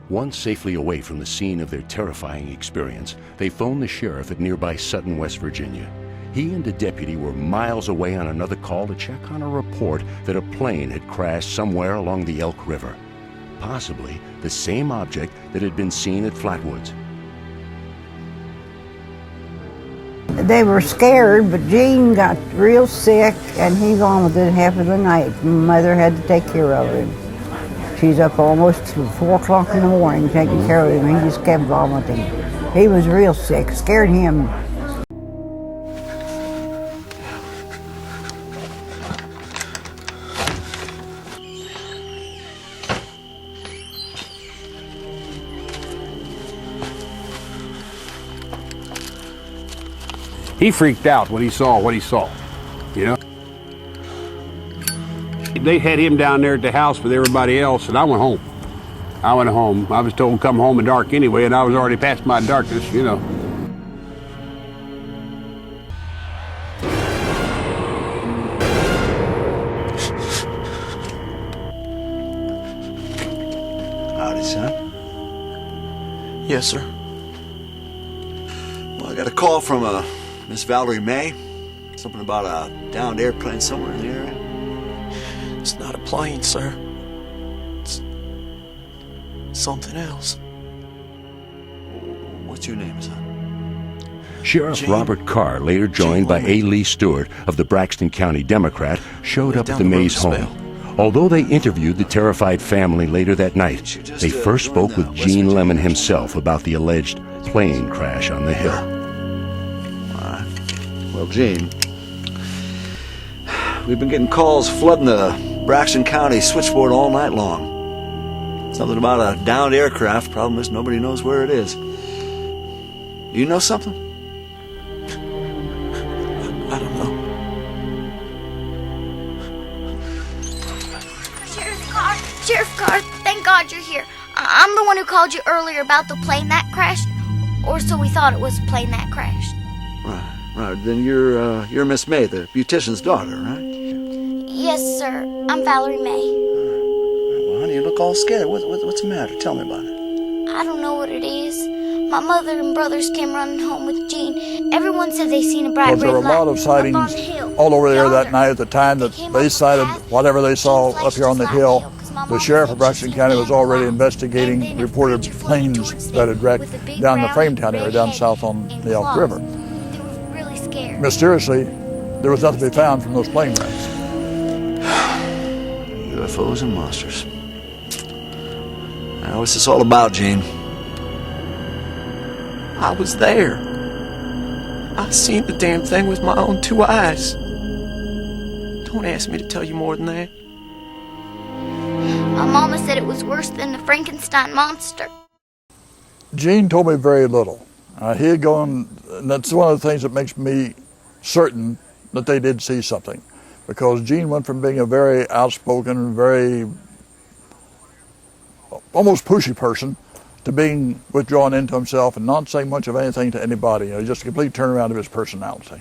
Once safely away from the scene of their terrifying experience, they phoned the sheriff at nearby Sutton, West Virginia. He and a deputy were miles away on another call to check on a report that a plane had crashed somewhere along the Elk River. Possibly the same object that had been seen at Flatwoods. They were scared, but Gene got real sick and he vomited half of the night. Mother had to take care of him. She's up almost to 4 o'clock in the morning taking care of him. He just kept vomiting. He was real sick, scared him. He freaked out when he saw what he saw, you know. They had him down there at the house with everybody else, and I went home. I was told to come home in dark anyway, and I was already past my darkness, you know. Howdy, son. Yes, sir. Well, I got a call from Miss Valerie May. Something about a downed airplane somewhere in the area. It's not a plane, sir. It's something else. What's your name, son? Sheriff Gene. Robert Carr, later joined by A. Lee Stewart of the Braxton County Democrat, showed up at the Mays home. Although they interviewed the terrified family later that night, they first spoke with Gene Lemon himself about the alleged plane crash on the hill. Well, Gene, we've been getting calls flooding the Braxton County switchboard all night long. Something about a downed aircraft. Problem is nobody knows where it is. You know something? I don't know. Sheriff Carr, thank God you're here. I'm the one who called you earlier about the plane that crashed. Or so we thought it was a plane that crashed. Right. Then you're Miss May, the beautician's daughter, right? Yes, sir. I'm Valerie May. Well, honey, you look all scared. What's the matter? Tell me about it. I don't know what it is. My mother and brothers came running home with Gene. Everyone said they seen a bright red light. There were a lot of sightings all over there that night at the time that they sighted whatever they saw up here on the hill. The sheriff of Braxton County was already investigating reported planes that had wrecked down the Frametown area, down south on the Elk River. Mysteriously, there was nothing to be found from those plane wrecks. UFOs and monsters. Now, what's this all about, Gene? I was there. I seen the damn thing with my own 2 eyes. Don't ask me to tell you more than that. My mama said it was worse than the Frankenstein monster. Gene told me very little. He had gone, and that's one of the things that makes me certain that they did see something. Because Gene went from being a very outspoken, very almost pushy person to being withdrawn into himself and not saying much of anything to anybody. Just a complete turnaround of his personality.